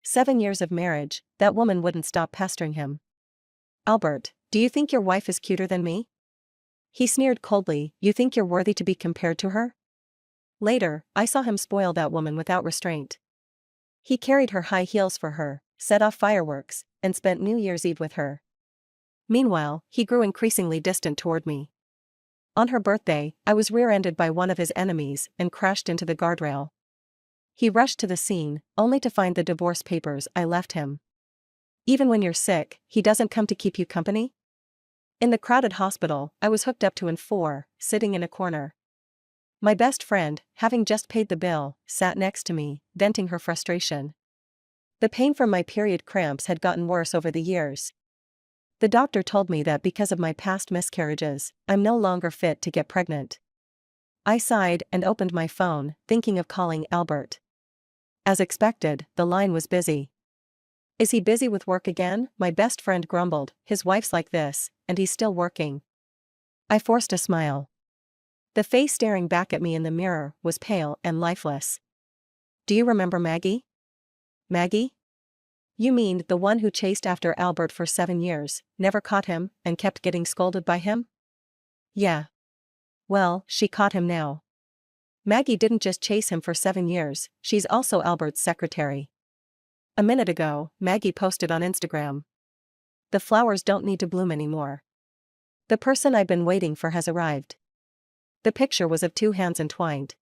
7 years of marriage, that woman wouldn't stop pestering him. Albert, do you think your wife is cuter than me? He sneered coldly, you think you're worthy to be compared to her? Later, I saw him spoil that woman without restraint. He carried her high heels for her, set off fireworks, and spent New Year's Eve with her. Meanwhile, he grew increasingly distant toward me. On her birthday, I was rear-ended by one of his enemies and crashed into the guardrail. He rushed to the scene, only to find the divorce papers I left him. Even when you're sick, he doesn't come to keep you company? In the crowded hospital, I was hooked up to N4, sitting in a corner. My best friend, having just paid the bill, sat next to me, venting her frustration. The pain from my period cramps had gotten worse over the years. The doctor told me that because of my past miscarriages, I'm no longer fit to get pregnant. I sighed and opened my phone, thinking of calling Albert. As expected, the line was busy. Is he busy with work again? My best friend grumbled, his wife's like this, and he's still working. I forced a smile. The face staring back at me in the mirror was pale and lifeless. Do you remember Maggie? Maggie? You mean the one who chased after Albert for 7 years, never caught him, and kept getting scolded by him? Yeah. Well, she caught him now. Maggie didn't just chase him for 7 years, she's also Albert's secretary. A minute ago, Maggie posted on Instagram. The flowers don't need to bloom anymore. The person I've been waiting for has arrived. The picture was of 2 hands entwined.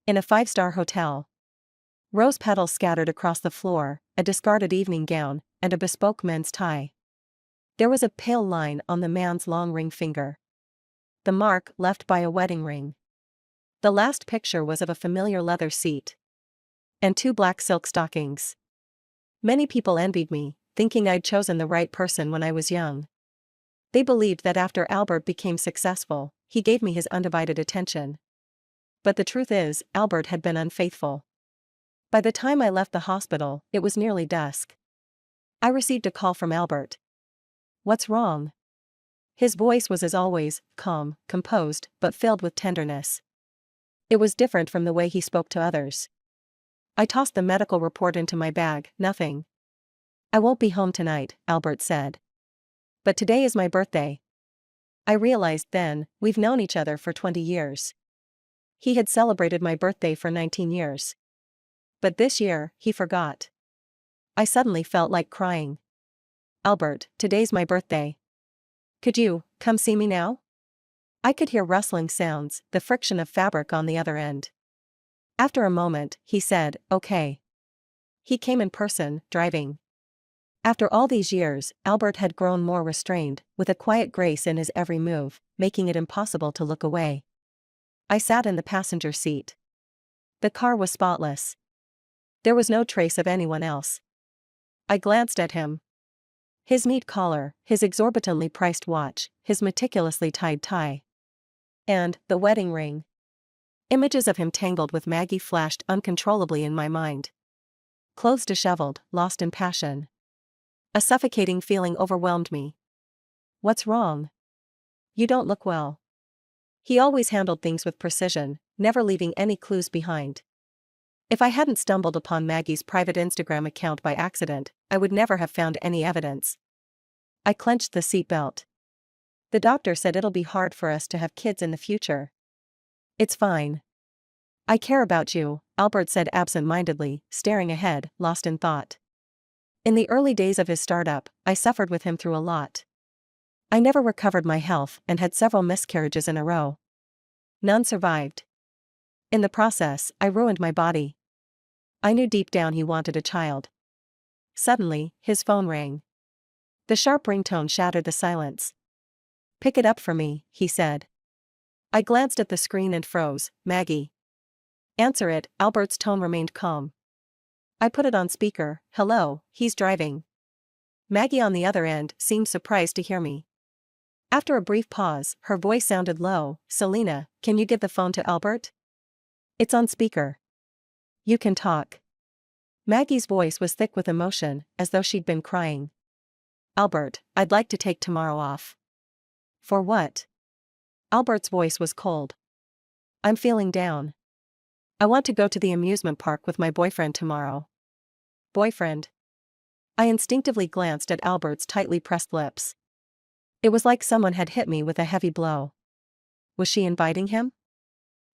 In a 5-star hotel. Rose petals scattered across the floor, a discarded evening gown, and a bespoke men's tie. There was a pale line on the man's long ring finger. The mark left by a wedding ring. The last picture was of a familiar leather seat. And 2 black silk stockings. Many people envied me, thinking I'd chosen the right person when I was young. They believed that after Albert became successful, he gave me his undivided attention. But the truth is, Albert had been unfaithful. By the time I left the hospital, it was nearly dusk. I received a call from Albert. What's wrong? His voice was as always, calm, composed, but filled with tenderness. It was different from the way he spoke to others. I tossed the medical report into my bag, nothing. I won't be home tonight, Albert said. But today is my birthday. I realized then, we've known each other for 20 years. He had celebrated my birthday for 19 years. But this year, he forgot. I suddenly felt like crying. Albert, today's my birthday. Could you come see me now? I could hear rustling sounds, the friction of fabric on the other end. After a moment, he said, okay. He came in person, driving. After all these years, Albert had grown more restrained, with a quiet grace in his every move, making it impossible to look away. I sat in the passenger seat. The car was spotless. There was no trace of anyone else. I glanced at him. His neat collar, his exorbitantly priced watch, his meticulously tied tie. And the wedding ring. Images of him tangled with Maggie flashed uncontrollably in my mind. Clothes disheveled, lost in passion. A suffocating feeling overwhelmed me. What's wrong? You don't look well. He always handled things with precision, never leaving any clues behind. If I hadn't stumbled upon Maggie's private Instagram account by accident, I would never have found any evidence. I clenched the seatbelt. The doctor said it'll be hard for us to have kids in the future. It's fine. I care about you, Albert said absent-mindedly, staring ahead, lost in thought. In the early days of his startup, I suffered with him through a lot. I never recovered my health and had several miscarriages in a row. None survived. In the process, I ruined my body. I knew deep down he wanted a child. Suddenly, his phone rang. The sharp ringtone shattered the silence. Pick it up for me, he said. I glanced at the screen and froze. Maggie. Answer it, Albert's tone remained calm. I put it on speaker. Hello, he's driving. Maggie on the other end seemed surprised to hear me. After a brief pause, her voice sounded low. Selena, can you give the phone to Albert? It's on speaker. You can talk. Maggie's voice was thick with emotion, as though she'd been crying. Albert, I'd like to take tomorrow off. For what? Albert's voice was cold. I'm feeling down. I want to go to the amusement park with my boyfriend tomorrow. Boyfriend. I instinctively glanced at Albert's tightly pressed lips. It was like someone had hit me with a heavy blow. Was she inviting him?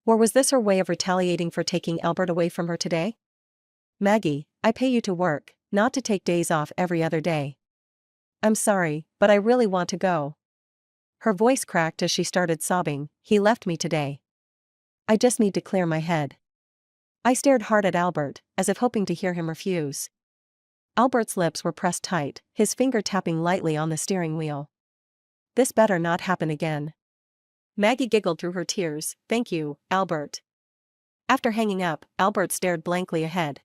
Or was this her way of retaliating for taking Albert away from her today? Maggie, I pay you to work, not to take days off every other day. I'm sorry, but I really want to go. Her voice cracked as she started sobbing. He left me today. I just need to clear my head. I stared hard at Albert, as if hoping to hear him refuse. Albert's lips were pressed tight, his finger tapping lightly on the steering wheel. This better not happen again. Maggie giggled through her tears. Thank you, Albert. After hanging up, Albert stared blankly ahead.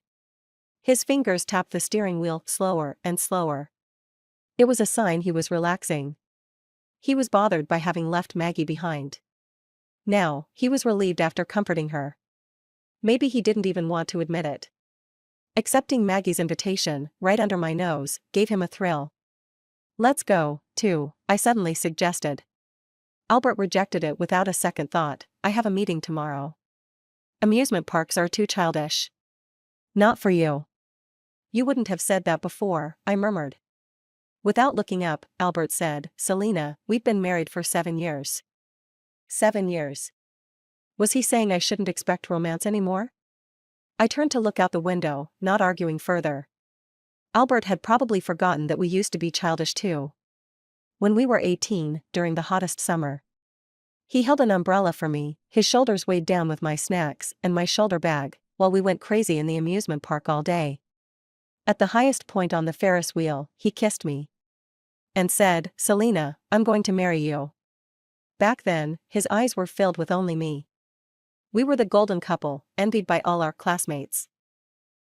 His fingers tapped the steering wheel slower and slower. It was a sign he was relaxing. He was bothered by having left Maggie behind. Now, he was relieved after comforting her. Maybe he didn't even want to admit it. Accepting Maggie's invitation, right under my nose, gave him a thrill. Let's go, too, I suddenly suggested. Albert rejected it without a second thought. I have a meeting tomorrow. Amusement parks are too childish. Not for you. You wouldn't have said that before, I murmured. Without looking up, Albert said, Selena, we've been married for 7 years. 7 years. Was he saying I shouldn't expect romance anymore? I turned to look out the window, not arguing further. Albert had probably forgotten that we used to be childish too. When we were 18, during the hottest summer. He held an umbrella for me, his shoulders weighed down with my snacks and my shoulder bag, while we went crazy in the amusement park all day. At the highest point on the Ferris wheel, he kissed me. And said, Selena, I'm going to marry you. Back then, his eyes were filled with only me. We were the golden couple, envied by all our classmates.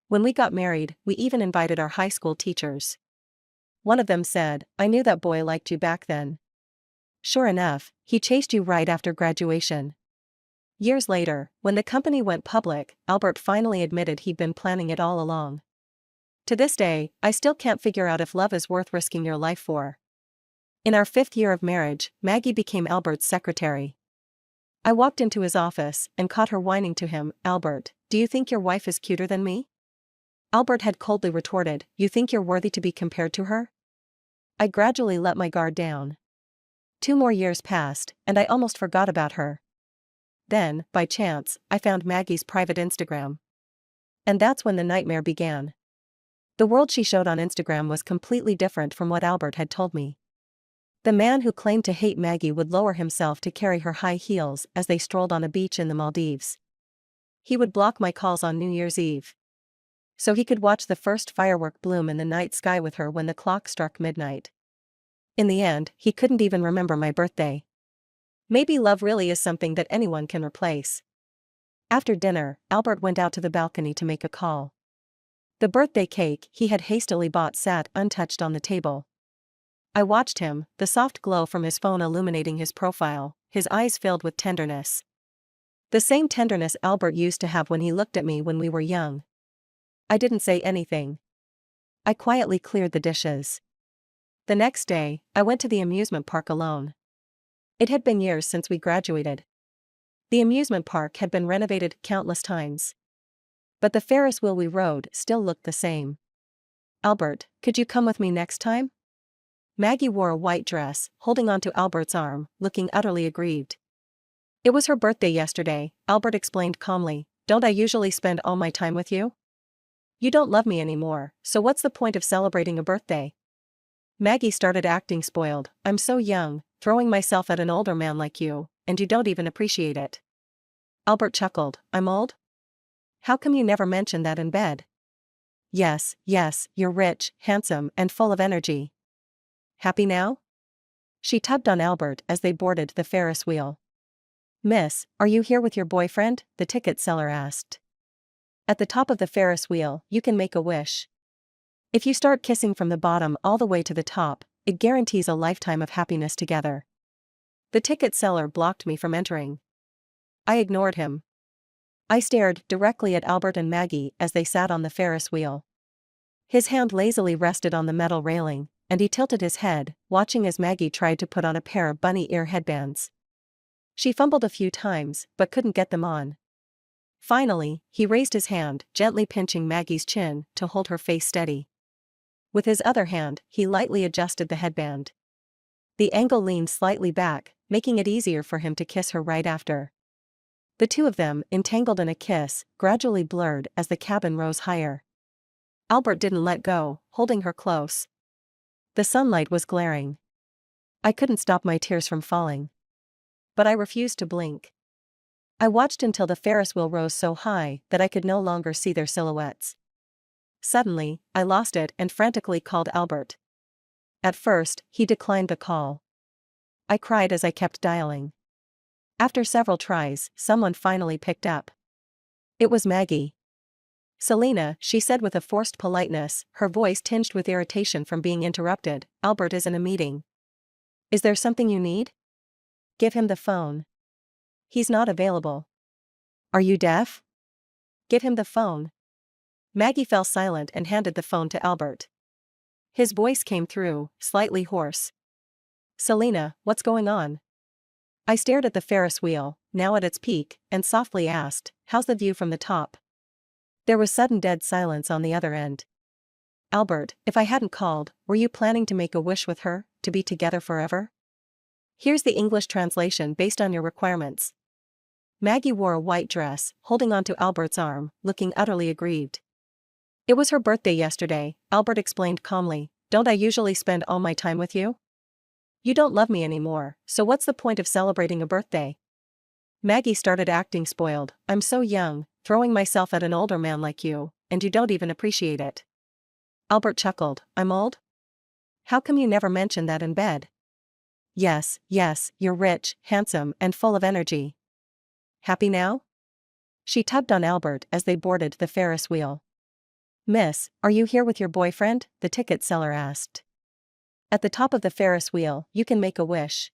When we got married, we even invited our high school teachers. One of them said, I knew that boy liked you back then. Sure enough, he chased you right after graduation. Years later, when the company went public, Albert finally admitted he'd been planning it all along. To this day, I still can't figure out if love is worth risking your life for. In our 5th year of marriage, Maggie became Albert's secretary. I walked into his office and caught her whining to him, Albert, do you think your wife is cuter than me? Albert had coldly retorted, you think you're worthy to be compared to her? I gradually let my guard down. 2 more years passed, and I almost forgot about her. Then, by chance, I found Maggie's private Instagram. And that's when the nightmare began. The world she showed on Instagram was completely different from what Albert had told me. The man who claimed to hate Maggie would lower himself to carry her high heels as they strolled on a beach in the Maldives. He would block my calls on New Year's Eve, so he could watch the first firework bloom in the night sky with her when the clock struck midnight. In the end, he couldn't even remember my birthday. Maybe love really is something that anyone can replace. After dinner, Albert went out to the balcony to make a call. The birthday cake he had hastily bought sat untouched on the table. I watched him, the soft glow from his phone illuminating his profile, his eyes filled with tenderness. The same tenderness Albert used to have when he looked at me when we were young. I didn't say anything. I quietly cleared the dishes. The next day, I went to the amusement park alone. It had been years since we graduated. The amusement park had been renovated countless times. But the Ferris wheel we rode still looked the same. Albert, could you come with me next time? Maggie wore a white dress, holding onto Albert's arm, looking utterly aggrieved. It was her birthday yesterday, Albert explained calmly. Don't I usually spend all my time with you? You don't love me anymore, so what's the point of celebrating a birthday? Maggie started acting spoiled. I'm so young, throwing myself at an older man like you, and you don't even appreciate it. Albert chuckled. I'm old? How come you never mentioned that in bed? Yes, you're rich, handsome, and full of energy. Happy now? She tugged on Albert as they boarded the Ferris wheel. Miss, are you here with your boyfriend? The ticket seller asked. At the top of the Ferris wheel, you can make a wish. If you start kissing from the bottom all the way to the top, it guarantees a lifetime of happiness together. The ticket seller blocked me from entering. I ignored him. I stared directly at Albert and Maggie as they sat on the Ferris wheel. His hand lazily rested on the metal railing, and he tilted his head, watching as Maggie tried to put on a pair of bunny ear headbands. She fumbled a few times, but couldn't get them on. Finally, he raised his hand, gently pinching Maggie's chin to hold her face steady. With his other hand, he lightly adjusted the headband. The angle leaned slightly back, making it easier for him to kiss her right after. The two of them, entangled in a kiss, gradually blurred as the cabin rose higher. Albert didn't let go, holding her close. The sunlight was glaring. I couldn't stop my tears from falling. But I refused to blink. I watched until the Ferris wheel rose so high that I could no longer see their silhouettes. Suddenly, I lost it and frantically called Albert. At first, he declined the call. I cried as I kept dialing. After several tries, someone finally picked up. It was Maggie. "Selena," she said with a forced politeness, her voice tinged with irritation from being interrupted, "Albert is in a meeting. Is there something you need? Give him the phone. He's not available. Are you deaf? Give him the phone." Maggie fell silent and handed the phone to Albert. His voice came through, slightly hoarse. "Selena, what's going on?" I stared at the Ferris wheel, now at its peak, and softly asked, "How's the view from the top?" There was sudden dead silence on the other end. "Albert, if I hadn't called, were you planning to make a wish with her, to be together forever? Here's the English translation based on your requirements." Maggie wore a white dress, holding onto Albert's arm, looking utterly aggrieved. "It was her birthday yesterday," Albert explained calmly. "Don't I usually spend all my time with you? You don't love me anymore, so what's the point of celebrating a birthday?" Maggie started acting spoiled. "I'm so young, throwing myself at an older man like you, and you don't even appreciate it." Albert chuckled. "I'm old? How come you never mentioned that in bed?" Yes, you're rich, handsome, and full of energy. Happy now?" She tugged on Albert as they boarded the Ferris wheel. "Miss, are you here with your boyfriend?" the ticket seller asked. "At the top of the Ferris wheel, you can make a wish.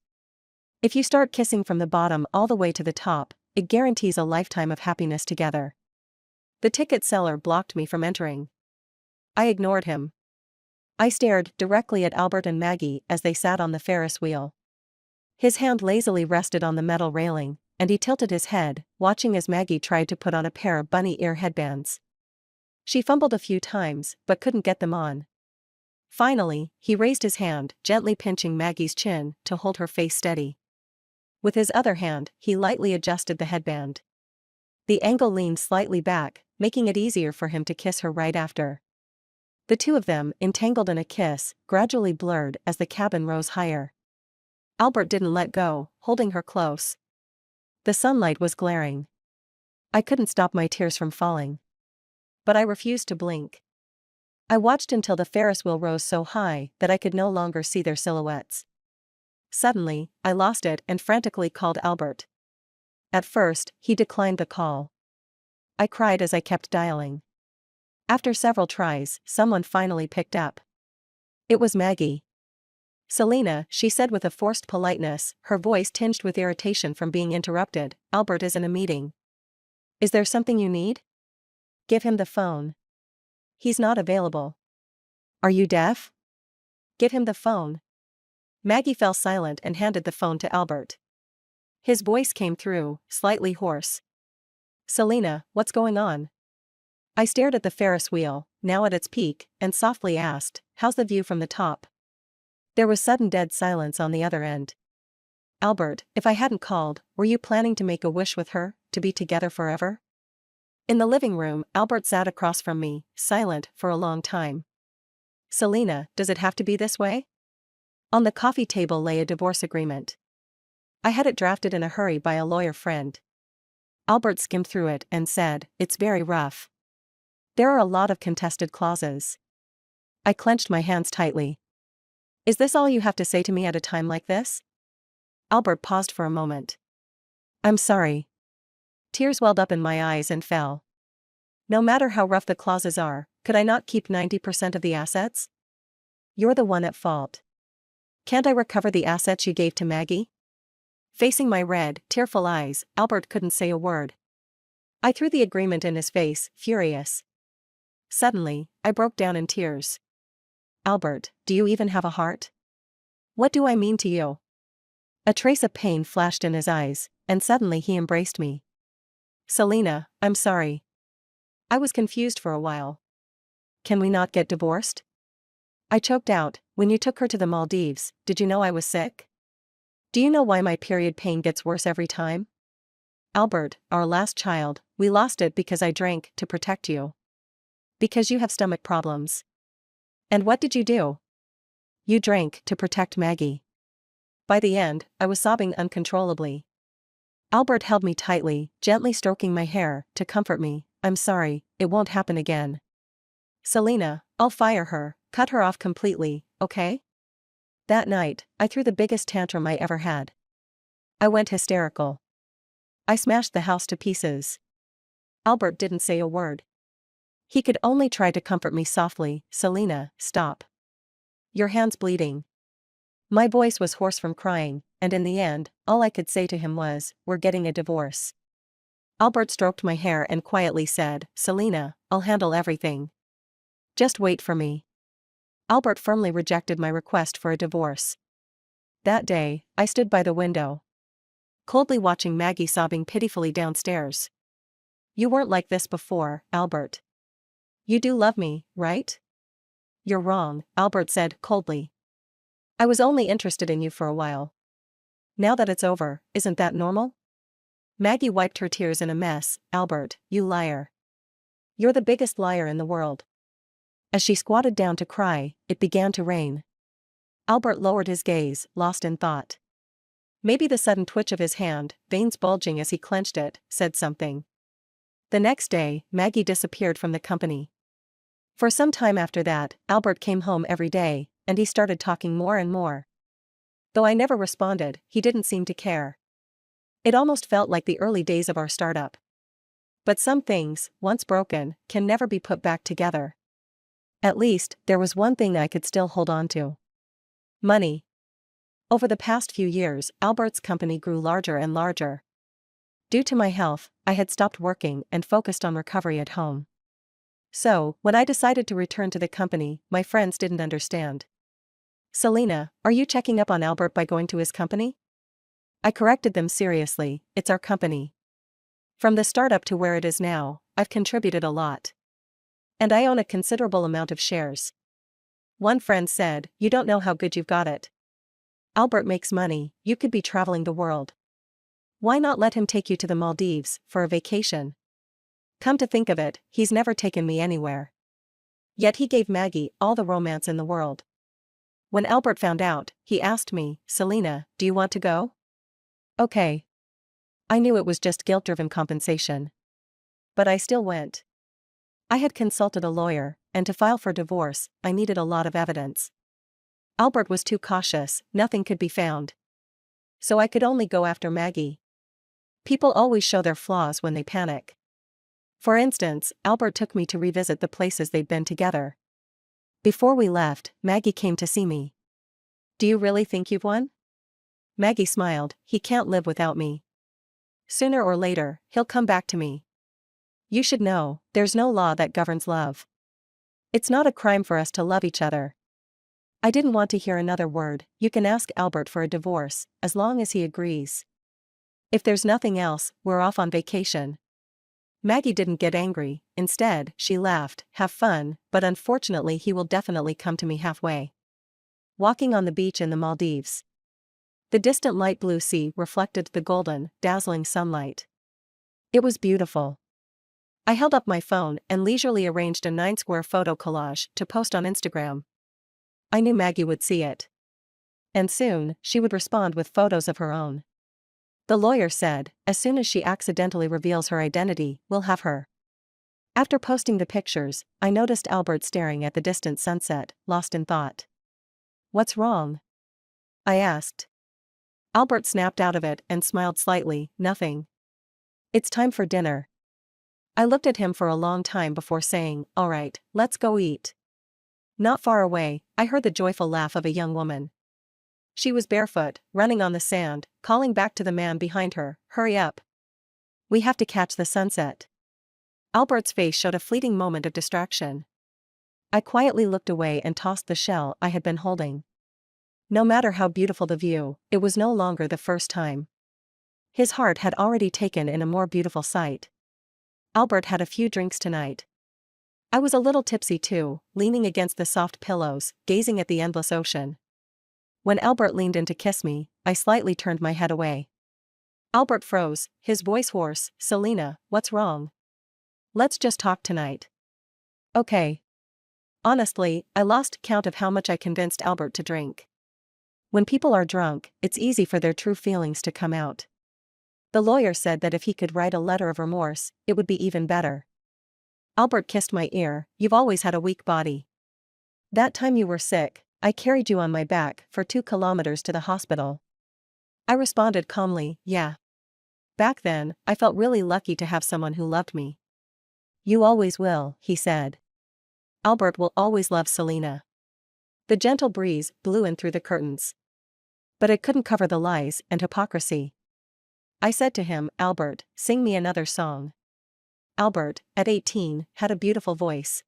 If you start kissing from the bottom all the way to the top, it guarantees a lifetime of happiness together." The ticket seller blocked me from entering. I ignored him. I stared directly at Albert and Maggie as they sat on the Ferris wheel. His hand lazily rested on the metal railing, and he tilted his head, watching as Maggie tried to put on a pair of bunny ear headbands. She fumbled a few times, but couldn't get them on. Finally, he raised his hand, gently pinching Maggie's chin to hold her face steady. With his other hand, he lightly adjusted the headband. The angle leaned slightly back, making it easier for him to kiss her right after. The two of them, entangled in a kiss, gradually blurred as the cabin rose higher. Albert didn't let go, holding her close. The sunlight was glaring. I couldn't stop my tears from falling. But I refused to blink. I watched until the Ferris wheel rose so high that I could no longer see their silhouettes. Suddenly, I lost it and frantically called Albert. At first, he declined the call. I cried as I kept dialing. After several tries, someone finally picked up. It was Maggie. "Selena," she said with a forced politeness, her voice tinged with irritation from being interrupted, "Albert is in a meeting. Is there something you need? Give him the phone. He's not available. Are you deaf? Give him the phone." Maggie fell silent and handed the phone to Albert. His voice came through, slightly hoarse. "Selena, what's going on?" I stared at the Ferris wheel, now at its peak, and softly asked, "How's the view from the top?" There was sudden dead silence on the other end. "Albert, if I hadn't called, were you planning to make a wish with her, to be together forever?" In the living room, Albert sat across from me, silent for a long time. "Selena, does it have to be this way?" On the coffee table lay a divorce agreement. I had it drafted in a hurry by a lawyer friend. Albert skimmed through it and said, "It's very rough. There are a lot of contested clauses." I clenched my hands tightly. "Is this all you have to say to me at a time like this?" Albert paused for a moment. "I'm sorry." Tears welled up in my eyes and fell. "No matter how rough the clauses are, could I not keep 90% of the assets? You're the one at fault. Can't I recover the assets you gave to Maggie?" Facing my red, tearful eyes, Albert couldn't say a word. I threw the agreement in his face, furious. Suddenly, I broke down in tears. "Albert, do you even have a heart? What do I mean to you?" A trace of pain flashed in his eyes, and suddenly he embraced me. Selena, I'm sorry. I was confused for a while. Can we not get divorced? I choked out, when you took her to the Maldives, did you know I was sick? Do you know why my period pain gets worse every time? Albert, our last child, we lost it because I drank to protect you. Because you have stomach problems. And what did you do? You drank to protect Maggie. By the end, I was sobbing uncontrollably. Albert held me tightly, gently stroking my hair, to comfort me. I'm sorry, it won't happen again. Selena, I'll fire her, cut her off completely, okay? That night, I threw the biggest tantrum I ever had. I went hysterical. I smashed the house to pieces. Albert didn't say a word. He could only try to comfort me softly. Selena, stop. Your hand's bleeding. My voice was hoarse from crying, and in the end, all I could say to him was, we're getting a divorce. Albert stroked my hair and quietly said, Selena, I'll handle everything. Just wait for me. Albert firmly rejected my request for a divorce. That day, I stood by the window, coldly watching Maggie sobbing pitifully downstairs. You weren't like this before, Albert. You do love me, right? You're wrong, Albert said coldly. I was only interested in you for a while. Now that it's over, isn't that normal? Maggie wiped her tears in a mess. Albert, you liar. You're the biggest liar in the world. As she squatted down to cry, it began to rain. Albert lowered his gaze, lost in thought. Maybe the sudden twitch of his hand, veins bulging as he clenched it, said something. The next day, Maggie disappeared from the company. For some time after that, Albert came home every day, and he started talking more and more. Though I never responded, he didn't seem to care. It almost felt like the early days of our startup. But some things, once broken, can never be put back together. At least, there was one thing I could still hold on to. Money. Over the past few years, Albert's company grew larger and larger. Due to my health, I had stopped working and focused on recovery at home. So, when I decided to return to the company, my friends didn't understand. Selena, are you checking up on Albert by going to his company? I corrected them seriously, it's our company. From the startup to where it is now, I've contributed a lot. And I own a considerable amount of shares. One friend said, you don't know how good you've got it. Albert makes money, you could be traveling the world. Why not let him take you to the Maldives, for a vacation? Come to think of it, he's never taken me anywhere. Yet he gave Maggie all the romance in the world. When Albert found out, he asked me, Selena, do you want to go? Okay. I knew it was just guilt-driven compensation. But I still went. I had consulted a lawyer, and to file for divorce, I needed a lot of evidence. Albert was too cautious, nothing could be found. So I could only go after Maggie. People always show their flaws when they panic. For instance, Albert took me to revisit the places they'd been together. Before we left, Maggie came to see me. Do you really think you've won? Maggie smiled, he can't live without me. Sooner or later, he'll come back to me. You should know, there's no law that governs love. It's not a crime for us to love each other. I didn't want to hear another word. You can ask Albert for a divorce, as long as he agrees. If there's nothing else, we're off on vacation. Maggie didn't get angry, instead, she laughed, have fun, but unfortunately he will definitely come to me halfway. Walking on the beach in the Maldives. The distant light blue sea reflected the golden, dazzling sunlight. It was beautiful. I held up my phone and leisurely arranged a 9-square photo collage to post on Instagram. I knew Maggie would see it. And soon, she would respond with photos of her own. The lawyer said, as soon as she accidentally reveals her identity, we'll have her. After posting the pictures, I noticed Albert staring at the distant sunset, lost in thought. What's wrong? I asked. Albert snapped out of it and smiled slightly, nothing. It's time for dinner. I looked at him for a long time before saying, all right, let's go eat. Not far away, I heard the joyful laugh of a young woman. She was barefoot, running on the sand, calling back to the man behind her, hurry up. We have to catch the sunset. Albert's face showed a fleeting moment of distraction. I quietly looked away and tossed the shell I had been holding. No matter how beautiful the view, it was no longer the first time. His heart had already taken in a more beautiful sight. Albert had a few drinks tonight. I was a little tipsy too, leaning against the soft pillows, gazing at the endless ocean. When Albert leaned in to kiss me, I slightly turned my head away. Albert froze, his voice hoarse. "Selena, what's wrong? Let's just talk tonight." "Okay." Honestly, I lost count of how much I convinced Albert to drink. When people are drunk, it's easy for their true feelings to come out. The lawyer said that if he could write a letter of remorse, it would be even better. Albert kissed my ear. "You've always had a weak body. That time you were sick, I carried you on my back for 2 kilometers to the hospital." I responded calmly, "Yeah. Back then, I felt really lucky to have someone who loved me." "You always will," he said. "Albert will always love Selena." The gentle breeze blew in through the curtains. But it couldn't cover the lies and hypocrisy. I said to him, "Albert, sing me another song." Albert, at 18, had a beautiful voice.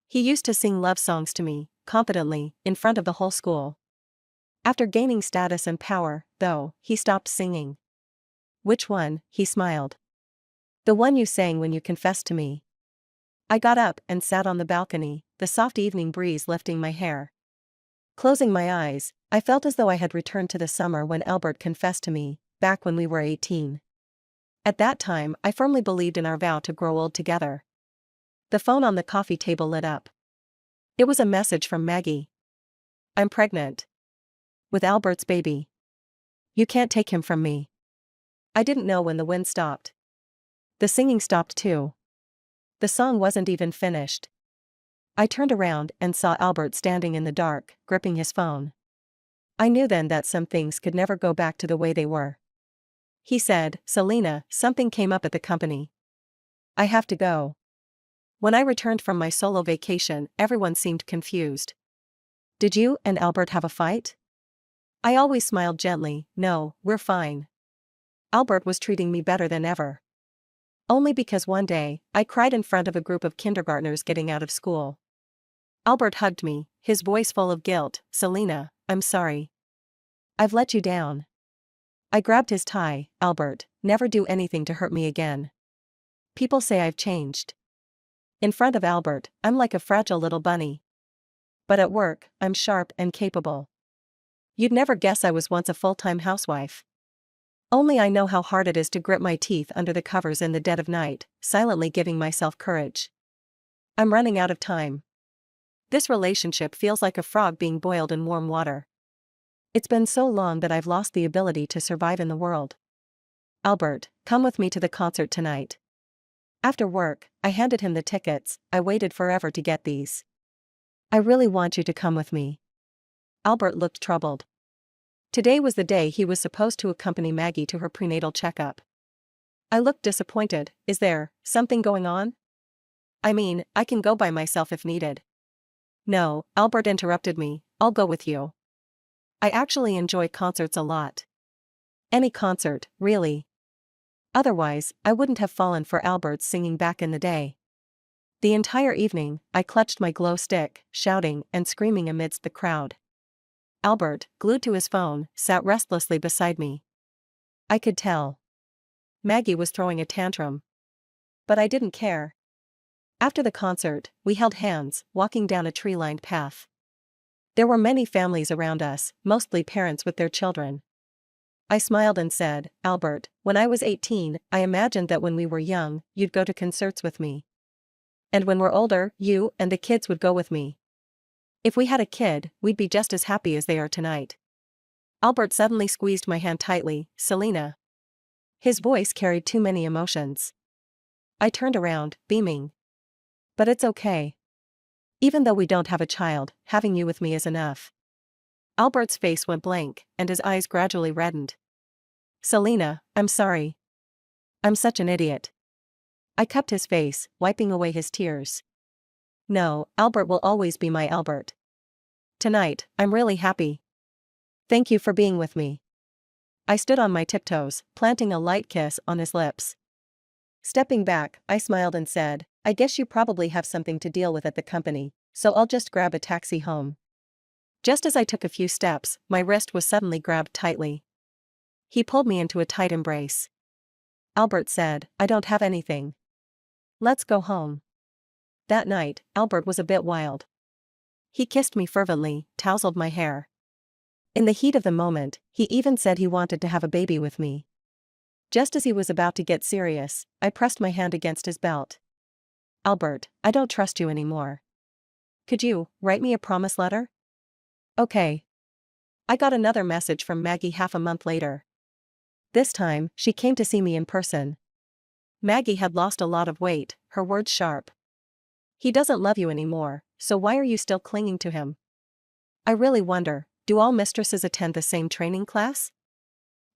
He used to sing love songs to me, confidently, in front of the whole school. After gaining status and power, though, he stopped singing. "Which one?" he smiled. "The one you sang when you confessed to me." I got up and sat on the balcony, the soft evening breeze lifting my hair. Closing my eyes, I felt as though I had returned to the summer when Albert confessed to me, back when we were 18. At that time, I firmly believed in our vow to grow old together. The phone on the coffee table lit up. It was a message from Maggie. "I'm pregnant. With Albert's baby. You can't take him from me." I didn't know when the wind stopped. The singing stopped too. The song wasn't even finished. I turned around and saw Albert standing in the dark, gripping his phone. I knew then that some things could never go back to the way they were. He said, "Selena, something came up at the company. I have to go." When I returned from my solo vacation, everyone seemed confused. "Did you and Albert have a fight?" I always smiled gently. "No, we're fine. Albert was treating me better than ever." Only because one day, I cried in front of a group of kindergartners getting out of school. Albert hugged me, his voice full of guilt. "Selena, I'm sorry. I've let you down." I grabbed his tie. "Albert, never do anything to hurt me again. People say I've changed. In front of Albert, I'm like a fragile little bunny. But at work, I'm sharp and capable. You'd never guess I was once a full-time housewife. Only I know how hard it is to grit my teeth under the covers in the dead of night, silently giving myself courage. I'm running out of time. This relationship feels like a frog being boiled in warm water. It's been so long that I've lost the ability to survive in the world. Albert, come with me to the concert tonight." After work, I handed him the tickets. "I waited forever to get these. I really want you to come with me." Albert looked troubled. Today was the day he was supposed to accompany Maggie to her prenatal checkup. I looked disappointed. "Is there something going on? I mean, I can go by myself if needed." "No," Albert interrupted me, "I'll go with you. I actually enjoy concerts a lot." Any concert, really. Otherwise, I wouldn't have fallen for Albert's singing back in the day. The entire evening, I clutched my glow stick, shouting and screaming amidst the crowd. Albert, glued to his phone, sat restlessly beside me. I could tell Maggie was throwing a tantrum. But I didn't care. After the concert, we held hands, walking down a tree-lined path. There were many families around us, mostly parents with their children. I smiled and said, "Albert, when I was 18, I imagined that when we were young, you'd go to concerts with me. And when we're older, you and the kids would go with me. If we had a kid, we'd be just as happy as they are tonight." Albert suddenly squeezed my hand tightly. "Selena." His voice carried too many emotions. I turned around, beaming. "But it's okay. Even though we don't have a child, having you with me is enough." Albert's face went blank, and his eyes gradually reddened. "Selena, I'm sorry. I'm such an idiot." I cupped his face, wiping away his tears. "No, Albert will always be my Albert. Tonight, I'm really happy. Thank you for being with me." I stood on my tiptoes, planting a light kiss on his lips. Stepping back, I smiled and said, "I guess you probably have something to deal with at the company, so I'll just grab a taxi home." Just as I took a few steps, my wrist was suddenly grabbed tightly. He pulled me into a tight embrace. "Albert said, I don't have anything. Let's go home. That night, Albert was a bit wild. He kissed me fervently, tousled my hair. In the heat of the moment, he even said he wanted to have a baby with me. Just as he was about to get serious, I pressed my hand against his belt. Albert, I don't trust you anymore. Could you write me a promise letter? Okay. I got another message from Maggie half a month later. This time, she came to see me in person. Maggie had lost a lot of weight, her words sharp. He doesn't love you anymore, so why are you still clinging to him? I really wonder, do all mistresses attend the same training class?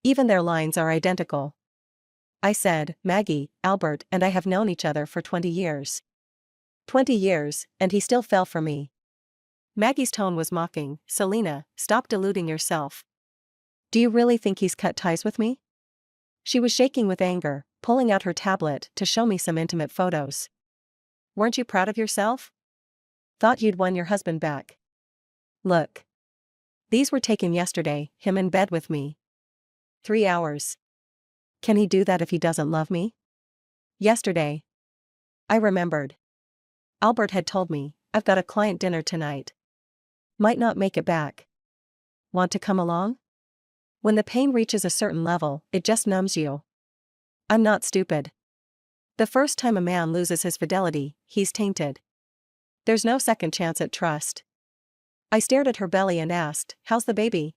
Even their lines are identical. I said, Maggie, Albert and I have known each other for 20 years. 20 years, and he still fell for me. Maggie's tone was mocking. Selena, stop deluding yourself. Do you really think he's cut ties with me? She was shaking with anger, pulling out her tablet to show me some intimate photos. Weren't you proud of yourself? Thought you'd won your husband back. Look. These were taken yesterday, him in bed with me. 3 hours. Can he do that if he doesn't love me? Yesterday. I remembered. Albert had told me, I've got a client dinner tonight. Might not make it back. Want to come along? When the pain reaches a certain level, it just numbs you. I'm not stupid. The first time a man loses his fidelity, he's tainted. There's no second chance at trust. I stared at her belly and asked, how's the baby?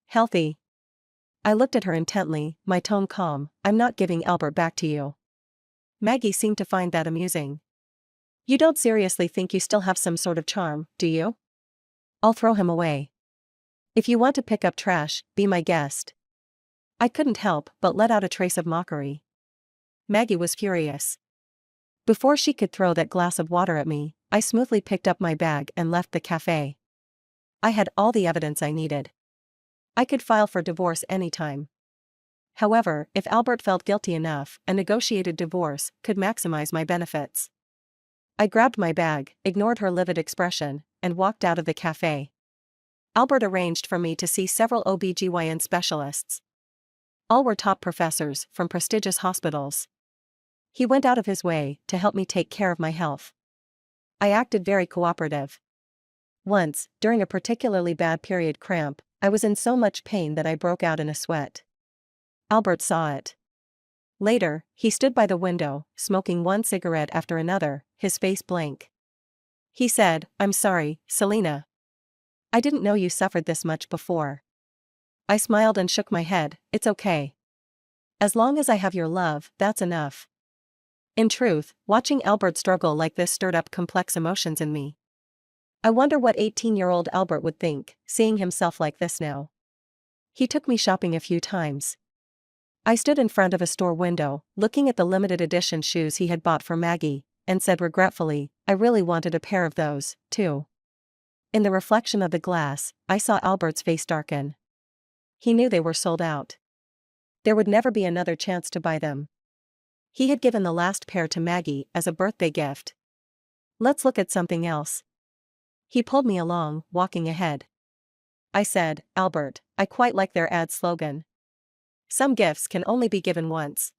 Healthy. I looked at her intently, my tone calm. I'm not giving Albert back to you. Maggie seemed to find that amusing. You don't seriously think you still have some sort of charm, do you? I'll throw him away. If you want to pick up trash, be my guest. I couldn't help but let out a trace of mockery. Maggie was furious. Before she could throw that glass of water at me, I smoothly picked up my bag and left the cafe. I had all the evidence I needed. I could file for divorce anytime. However, if Albert felt guilty enough, a negotiated divorce could maximize my benefits. I grabbed my bag, ignored her livid expression, and walked out of the cafe. Albert arranged for me to see several OB/GYN specialists. All were top professors from prestigious hospitals. He went out of his way to help me take care of my health. I acted very cooperative. Once, during a particularly bad period cramp, I was in so much pain that I broke out in a sweat. Albert saw it. Later, he stood by the window, smoking one cigarette after another, his face blank. He said, I'm sorry, Selena. I didn't know you suffered this much before. I smiled and shook my head, it's okay. As long as I have your love, that's enough. In truth, watching Albert struggle like this stirred up complex emotions in me. I wonder what 18-year-old Albert would think, seeing himself like this now. He took me shopping a few times. I stood in front of a store window, looking at the limited edition shoes he had bought for Maggie, and said regretfully, I really wanted a pair of those, too. In the reflection of the glass, I saw Albert's face darken. He knew they were sold out. There would never be another chance to buy them. He had given the last pair to Maggie as a birthday gift. Let's look at something else. He pulled me along, walking ahead. I said, Albert, I quite like their ad slogan. Some gifts can only be given once.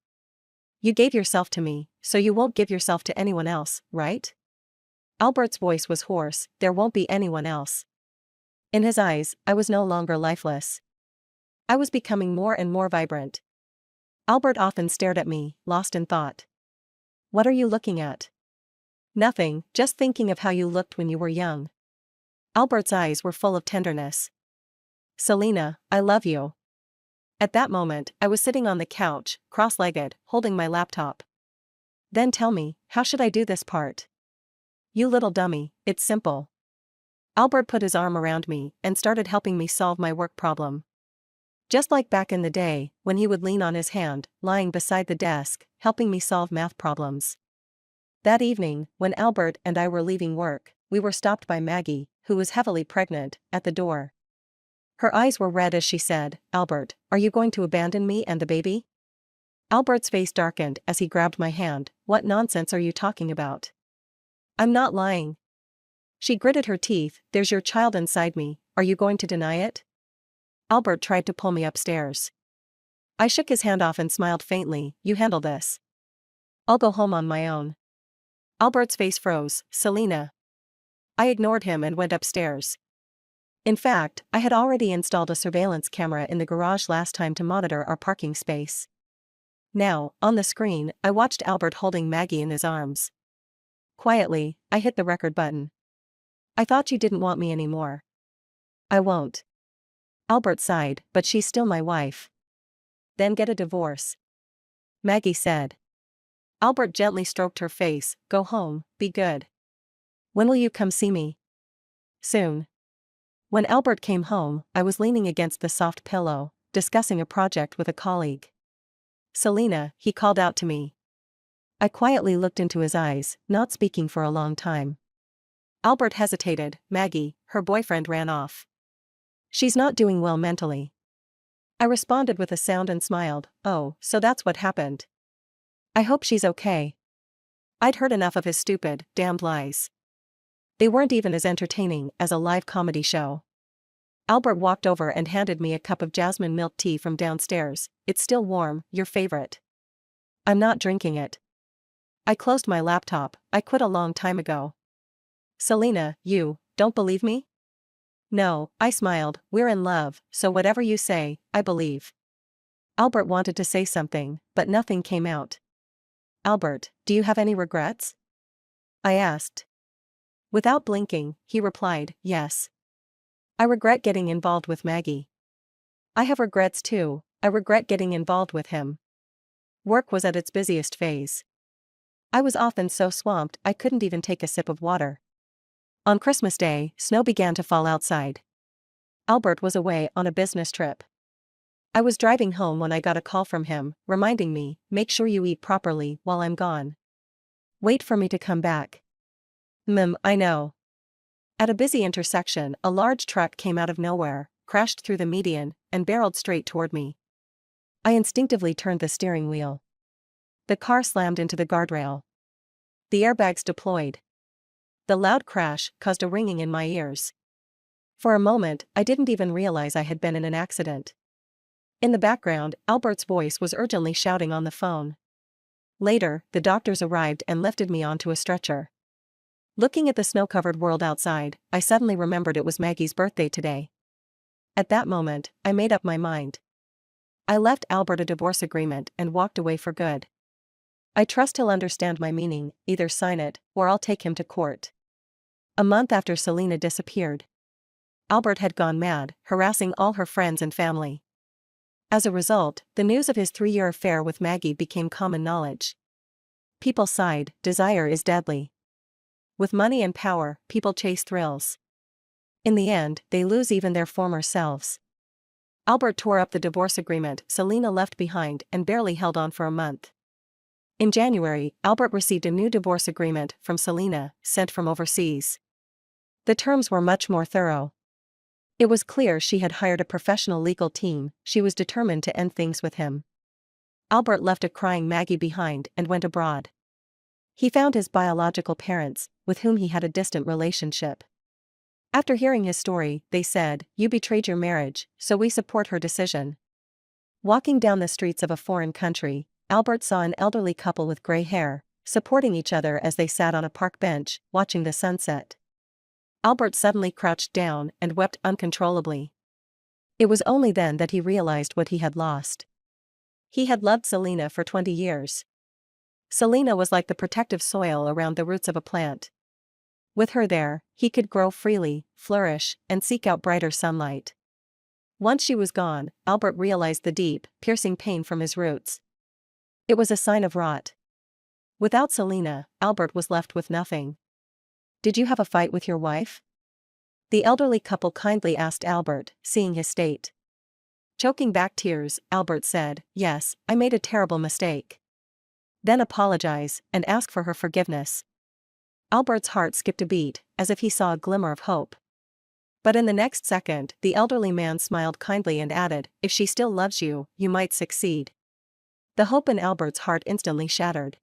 You gave yourself to me, so you won't give yourself to anyone else, right? Albert's voice was hoarse, there won't be anyone else. In his eyes, I was no longer lifeless. I was becoming more and more vibrant. Albert often stared at me, lost in thought. What are you looking at? Nothing, just thinking of how you looked when you were young. Albert's eyes were full of tenderness. Selena, I love you. At that moment, I was sitting on the couch, cross-legged, holding my laptop. Then tell me, how should I do this part? You little dummy, it's simple. Albert put his arm around me and started helping me solve my work problem. Just like back in the day, when he would lean on his hand, lying beside the desk, helping me solve math problems. That evening, when Albert and I were leaving work, we were stopped by Maggie, who was heavily pregnant, at the door. Her eyes were red as she said, Albert, are you going to abandon me and the baby? Albert's face darkened as he grabbed my hand. What nonsense are you talking about? I'm not lying. She gritted her teeth, there's your child inside me, are you going to deny it? Albert tried to pull me upstairs. I shook his hand off and smiled faintly, you handle this. I'll go home on my own. Albert's face froze. Selena. I ignored him and went upstairs. In fact, I had already installed a surveillance camera in the garage last time to monitor our parking space. Now, on the screen, I watched Albert holding Maggie in his arms. Quietly, I hit the record button. I thought you didn't want me anymore. I won't. Albert sighed, but she's still my wife. Then get a divorce. Maggie said. Albert gently stroked her face. Go home, be good. When will you come see me? Soon. When Albert came home, I was leaning against the soft pillow, discussing a project with a colleague. Selena, he called out to me. I quietly looked into his eyes, not speaking for a long time. Albert hesitated. Maggie, her boyfriend ran off. She's not doing well mentally. I responded with a sound and smiled. Oh, so that's what happened. I hope she's okay. I'd heard enough of his stupid, damned lies. They weren't even as entertaining as a live comedy show. Albert walked over and handed me a cup of jasmine milk tea from downstairs. It's still warm, your favorite. I'm not drinking it. I closed my laptop. I quit a long time ago. Selena, you don't believe me? No, I smiled. We're in love, so whatever you say, I believe. Albert wanted to say something, but nothing came out. Albert, do you have any regrets? I asked. Without blinking, he replied, yes. I regret getting involved with Maggie. I have regrets too. I regret getting involved with him. Work was at its busiest phase. I was often so swamped I couldn't even take a sip of water. On Christmas Day, snow began to fall outside. Albert was away on a business trip. I was driving home when I got a call from him, reminding me, make sure you eat properly while I'm gone. Wait for me to come back. I know. At a busy intersection, a large truck came out of nowhere, crashed through the median, and barreled straight toward me. I instinctively turned the steering wheel. The car slammed into the guardrail. The airbags deployed. The loud crash caused a ringing in my ears. For a moment, I didn't even realize I had been in an accident. In the background, Albert's voice was urgently shouting on the phone. Later, the doctors arrived and lifted me onto a stretcher. Looking at the snow-covered world outside, I suddenly remembered it was Maggie's birthday today. At that moment, I made up my mind. I left Albert a divorce agreement and walked away for good. I trust he'll understand my meaning, either sign it, or I'll take him to court. A month after Selena disappeared, Albert had gone mad, harassing all her friends and family. As a result, the news of his 3-year affair with Maggie became common knowledge. People sighed, desire is deadly. With money and power, people chase thrills. In the end, they lose even their former selves. Albert tore up the divorce agreement Selena left behind and barely held on for a month. In January, Albert received a new divorce agreement from Selena, sent from overseas. The terms were much more thorough. It was clear she had hired a professional legal team. She was determined to end things with him. Albert left a crying Maggie behind and went abroad. He found his biological parents, with whom he had a distant relationship. After hearing his story, they said, "You betrayed your marriage, so we support her decision." Walking down the streets of a foreign country, Albert saw an elderly couple with gray hair, supporting each other as they sat on a park bench, watching the sunset. Albert suddenly crouched down and wept uncontrollably. It was only then that he realized what he had lost. He had loved Selena for 20 years. Selena was like the protective soil around the roots of a plant. With her there, he could grow freely, flourish, and seek out brighter sunlight. Once she was gone, Albert realized the deep, piercing pain from his roots. It was a sign of rot. Without Selena, Albert was left with nothing. "Did you have a fight with your wife?" The elderly couple kindly asked Albert, seeing his state. Choking back tears, Albert said, "Yes, I made a terrible mistake." Then apologize, and ask for her forgiveness. Albert's heart skipped a beat, as if he saw a glimmer of hope. But in the next second, the elderly man smiled kindly and added, "If she still loves you, you might succeed." The hope in Albert's heart instantly shattered.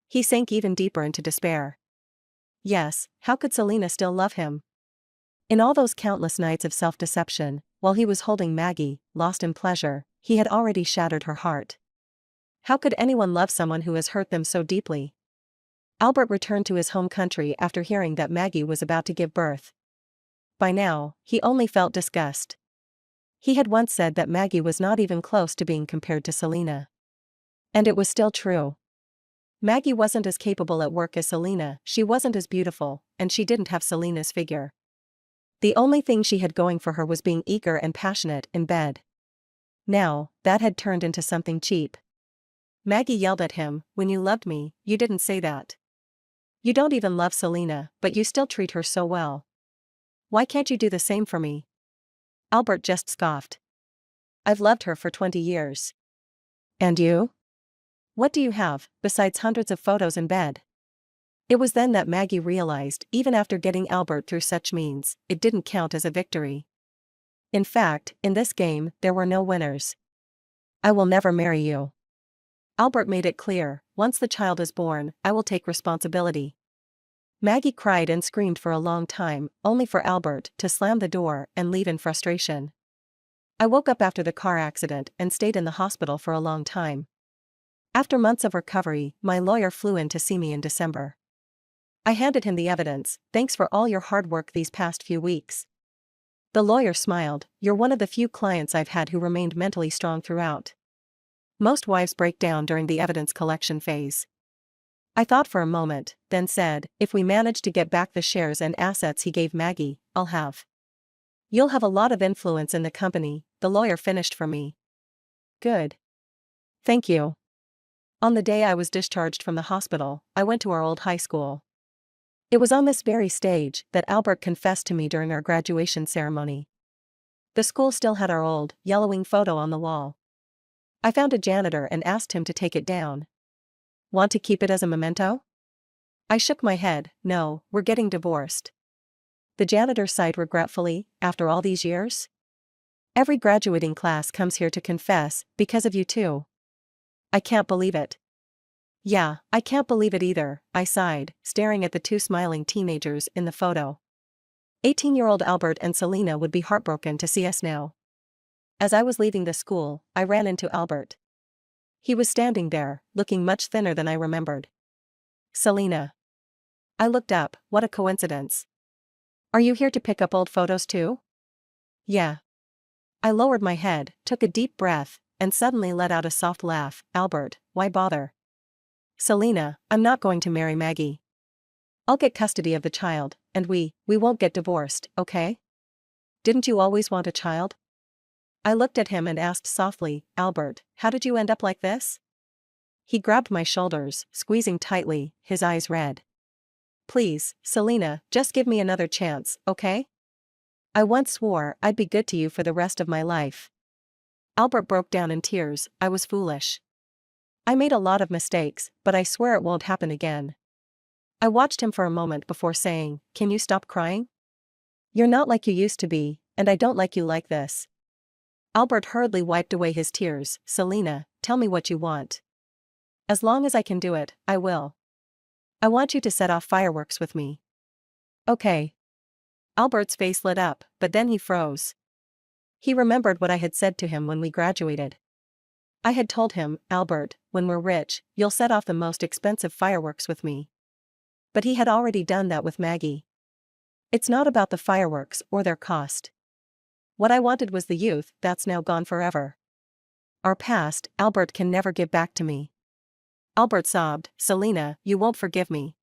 He sank even deeper into despair. Yes, how could Selena still love him? In all those countless nights of self-deception, while he was holding Maggie, lost in pleasure, he had already shattered her heart. How could anyone love someone who has hurt them so deeply? Albert returned to his home country after hearing that Maggie was about to give birth. By now, he only felt disgust. He had once said that Maggie was not even close to being compared to Selena. And it was still true. Maggie wasn't as capable at work as Selena, she wasn't as beautiful, and she didn't have Selena's figure. The only thing she had going for her was being eager and passionate in bed. Now, that had turned into something cheap. Maggie yelled at him, "When you loved me, you didn't say that. You don't even love Selena, but you still treat her so well. Why can't you do the same for me?" Albert just scoffed. "I've loved her for 20 years. And you? What do you have, besides hundreds of photos in bed?" It was then that Maggie realized, even after getting Albert through such means, it didn't count as a victory. In fact, in this game, there were no winners. "I will never marry you." Albert made it clear, "Once the child is born, I will take responsibility." Maggie cried and screamed for a long time, only for Albert to slam the door and leave in frustration. I woke up after the car accident and stayed in the hospital for a long time. After months of recovery, my lawyer flew in to see me in December. I handed him the evidence. "Thanks for all your hard work these past few weeks." The lawyer smiled. "You're one of the few clients I've had who remained mentally strong throughout. Most wives break down during the evidence collection phase." I thought for a moment, then said, "If we manage to get back the shares and assets he gave Maggie, I'll have." "You'll have a lot of influence in the company," the lawyer finished for me. "Good. Thank you." On the day I was discharged from the hospital, I went to our old high school. It was on this very stage that Albert confessed to me during our graduation ceremony. The school still had our old, yellowing photo on the wall. I found a janitor and asked him to take it down. "Want to keep it as a memento?" I shook my head. "No, we're getting divorced." The janitor sighed regretfully. "After all these years? Every graduating class comes here to confess, because of you too." "I can't believe it." "Yeah, I can't believe it either," I sighed, staring at the two smiling teenagers in the photo. 18-year-old Albert and Selena would be heartbroken to see us now. As I was leaving the school, I ran into Albert. He was standing there, looking much thinner than I remembered. "Selena." I looked up. What a coincidence. "Are you here to pick up old photos too?" "Yeah." I lowered my head, took a deep breath, and suddenly let out a soft laugh. "Albert, why bother?" "Selena, I'm not going to marry Maggie. I'll get custody of the child, and we won't get divorced, okay? Didn't you always want a child?" I looked at him and asked softly, "Albert, how did you end up like this?" He grabbed my shoulders, squeezing tightly, his eyes red. "Please, Selena, just give me another chance, okay? I once swore I'd be good to you for the rest of my life." Albert broke down in tears. "I was foolish. I made a lot of mistakes, but I swear it won't happen again." I watched him for a moment before saying, "Can you stop crying? You're not like you used to be, and I don't like you like this." Albert hurriedly wiped away his tears. "Selena, tell me what you want. As long as I can do it, I will. I want you to set off fireworks with me." "Okay." Albert's face lit up, but then he froze. He remembered what I had said to him when we graduated. I had told him, "Albert, when we're rich, you'll set off the most expensive fireworks with me." But he had already done that with Maggie. It's not about the fireworks or their cost. What I wanted was the youth that's now gone forever. Our past, Albert can never give back to me. Albert sobbed. "Selena, you won't forgive me."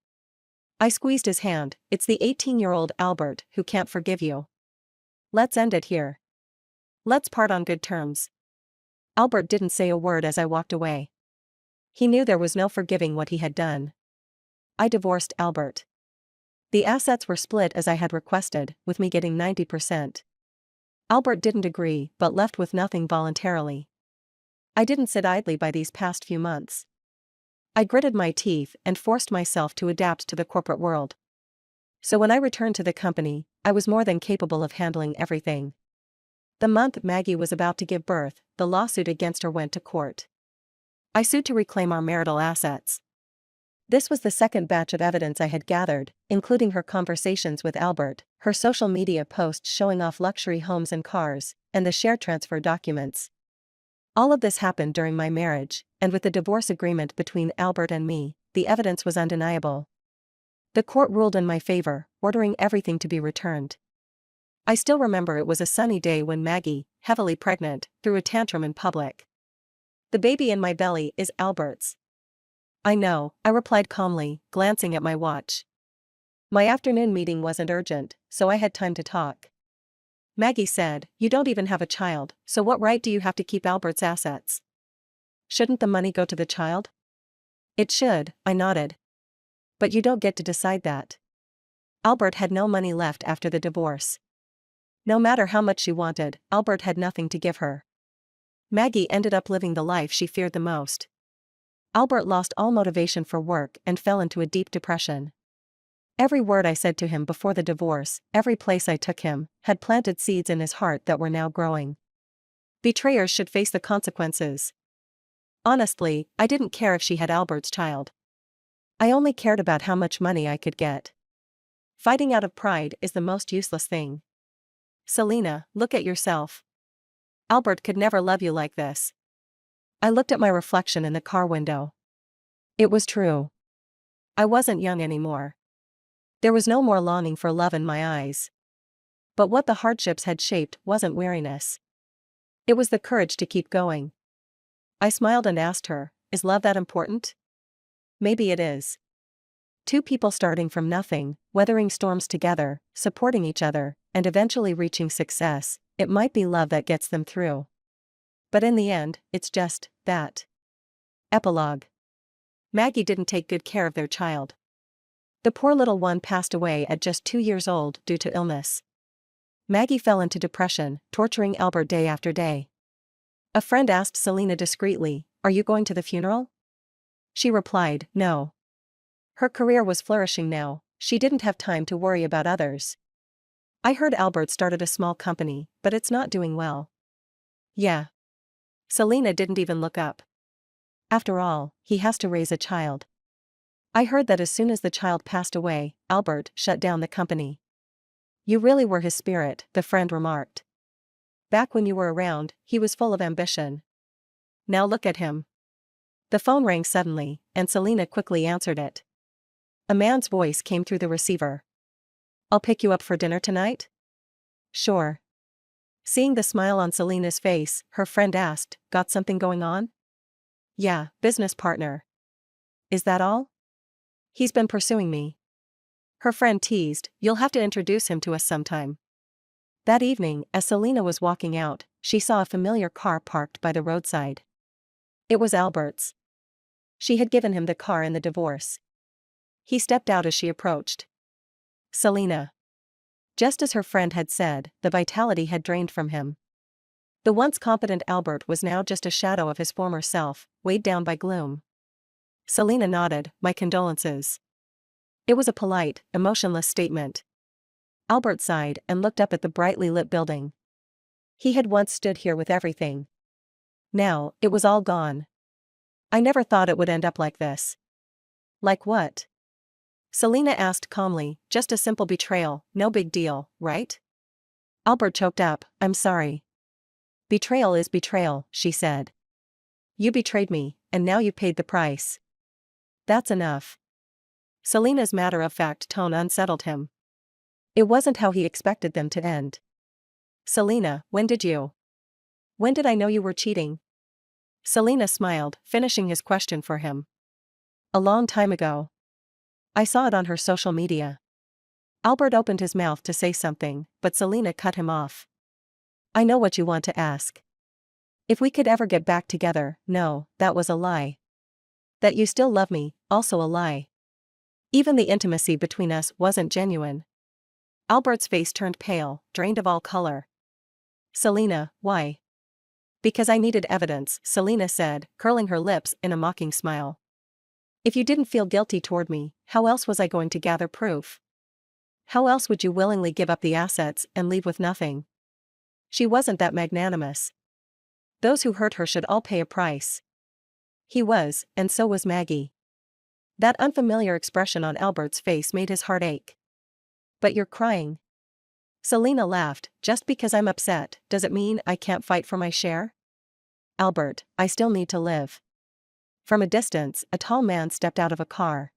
I squeezed his hand. "It's the 18-year-old Albert who can't forgive you. Let's end it here. Let's part on good terms." Albert didn't say a word as I walked away. He knew there was no forgiving what he had done. I divorced Albert. The assets were split as I had requested, with me getting 90%. Albert didn't agree, but left with nothing voluntarily. I didn't sit idly by these past few months. I gritted my teeth and forced myself to adapt to the corporate world. So when I returned to the company, I was more than capable of handling everything. The month Maggie was about to give birth, the lawsuit against her went to court. I sued to reclaim our marital assets. This was the second batch of evidence I had gathered, including her conversations with Albert, her social media posts showing off luxury homes and cars, and the share transfer documents. All of this happened during my marriage, and with the divorce agreement between Albert and me, the evidence was undeniable. The court ruled in my favor, ordering everything to be returned. I still remember it was a sunny day when Maggie, heavily pregnant, threw a tantrum in public. The baby in my belly is Albert's. I know, I replied calmly, glancing at my watch. My afternoon meeting wasn't urgent, so I had time to talk. Maggie said, "You don't even have a child, so what right do you have to keep Albert's assets? Shouldn't the money go to the child?" "It should," I nodded. "But you don't get to decide that." Albert had no money left after the divorce. No matter how much she wanted, Albert had nothing to give her. Maggie ended up living the life she feared the most. Albert lost all motivation for work and fell into a deep depression. Every word I said to him before the divorce, every place I took him, had planted seeds in his heart that were now growing. Betrayers should face the consequences. Honestly, I didn't care if she had Albert's child. I only cared about how much money I could get. Fighting out of pride is the most useless thing. Selena, look at yourself. Albert could never love you like this. I looked at my reflection in the car window. It was true. I wasn't young anymore. There was no more longing for love in my eyes. But what the hardships had shaped wasn't weariness. It was the courage to keep going. I smiled and asked her, "Is love that important?" "Maybe it is. Two people starting from nothing, weathering storms together, supporting each other, and eventually reaching success, it might be love that gets them through. But in the end, it's just that." Epilogue. Maggie didn't take good care of their child. The poor little one passed away at just 2 years old due to illness. Maggie fell into depression, torturing Albert day after day. A friend asked Selena discreetly, "Are you going to the funeral?" She replied, "No." Her career was flourishing now, she didn't have time to worry about others. "I heard Albert started a small company, but it's not doing well." "Yeah." Selena didn't even look up. "After all, he has to raise a child." "I heard that as soon as the child passed away, Albert shut down the company." "You really were his spirit," the friend remarked. "Back when you were around, he was full of ambition. Now look at him." The phone rang suddenly, and Selena quickly answered it. A man's voice came through the receiver. "I'll pick you up for dinner tonight?" "Sure." Seeing the smile on Selena's face, her friend asked, "Got something going on?" "Yeah, business partner." "Is that all?" "He's been pursuing me." Her friend teased, "You'll have to introduce him to us sometime." That evening, as Selena was walking out, she saw a familiar car parked by the roadside. It was Albert's. She had given him the car in the divorce. He stepped out as she approached. "Selena." Just as her friend had said, the vitality had drained from him. The once confident Albert was now just a shadow of his former self, weighed down by gloom. Selena nodded, "My condolences." It was a polite, emotionless statement. Albert sighed and looked up at the brightly lit building. He had once stood here with everything. Now, it was all gone. "I never thought it would end up like this." "Like what?" Selena asked calmly, "Just a simple betrayal, no big deal, right?" Albert choked up, "I'm sorry." "Betrayal is betrayal," she said. "You betrayed me, and now you paid the price. That's enough." Selena's matter-of-fact tone unsettled him. It wasn't how he expected them to end. "Selena, when did I know you were cheating?" Selena smiled, finishing his question for him. "A long time ago. I saw it on her social media." Albert opened his mouth to say something, but Selena cut him off. "I know what you want to ask. If we could ever get back together." "No, that was a lie." "That you still love me, also a lie. Even the intimacy between us wasn't genuine." Albert's face turned pale, drained of all color. "Selena, why?" "Because I needed evidence," Selena said, curling her lips in a mocking smile. "If you didn't feel guilty toward me, how else was I going to gather proof? How else would you willingly give up the assets and leave with nothing?" She wasn't that magnanimous. Those who hurt her should all pay a price. He was, and so was Maggie. That unfamiliar expression on Albert's face made his heart ache. "But you're crying." Selena laughed, "Just because I'm upset, does it mean I can't fight for my share?" Albert, I still need to live. From a distance, a tall man stepped out of a car.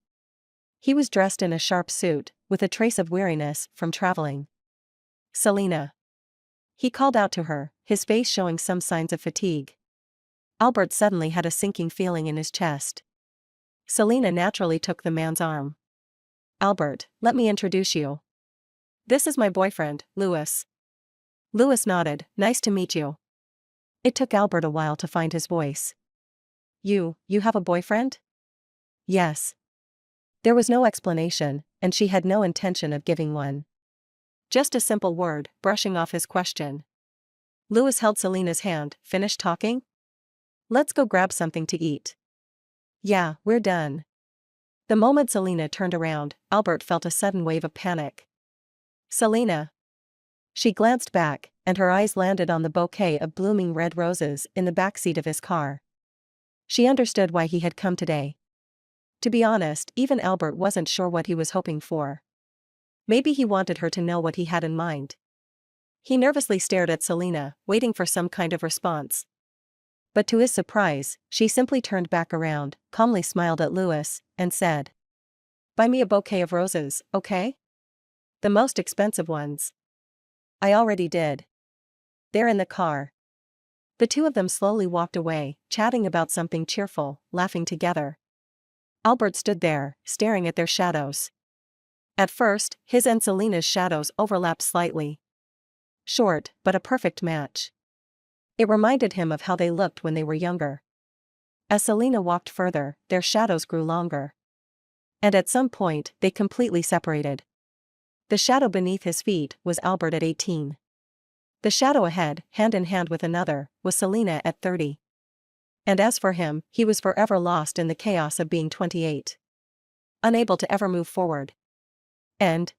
He was dressed in a sharp suit, with a trace of weariness from traveling. Selena. He called out to her, his face showing some signs of fatigue. Albert suddenly had a sinking feeling in his chest. Selena naturally took the man's arm. Albert, let me introduce you. This is my boyfriend, Louis. Louis nodded, nice to meet you. It took Albert a while to find his voice. You have a boyfriend? Yes. There was no explanation, and she had no intention of giving one. Just a simple word, brushing off his question. Louis held Selena's hand, finished talking? Let's go grab something to eat. Yeah, we're done. The moment Selena turned around, Albert felt a sudden wave of panic. Selena. She glanced back, and her eyes landed on the bouquet of blooming red roses in the backseat of his car. She understood why he had come today. To be honest, even Albert wasn't sure what he was hoping for. Maybe he wanted her to know what he had in mind. He nervously stared at Selena, waiting for some kind of response. But to his surprise, she simply turned back around, calmly smiled at Louis, and said, "Buy me a bouquet of roses, okay? The most expensive ones." "I already did." "They're in the car." The two of them slowly walked away, chatting about something cheerful, laughing together. Albert stood there, staring at their shadows. At first, his and Selena's shadows overlapped slightly. Short, but a perfect match. It reminded him of how they looked when they were younger. As Selena walked further, their shadows grew longer. And at some point, they completely separated. The shadow beneath his feet was Albert at 18. The shadow ahead, hand in hand with another, was Selena at 30. And as for him, he was forever lost in the chaos of being 28. Unable to ever move forward. End.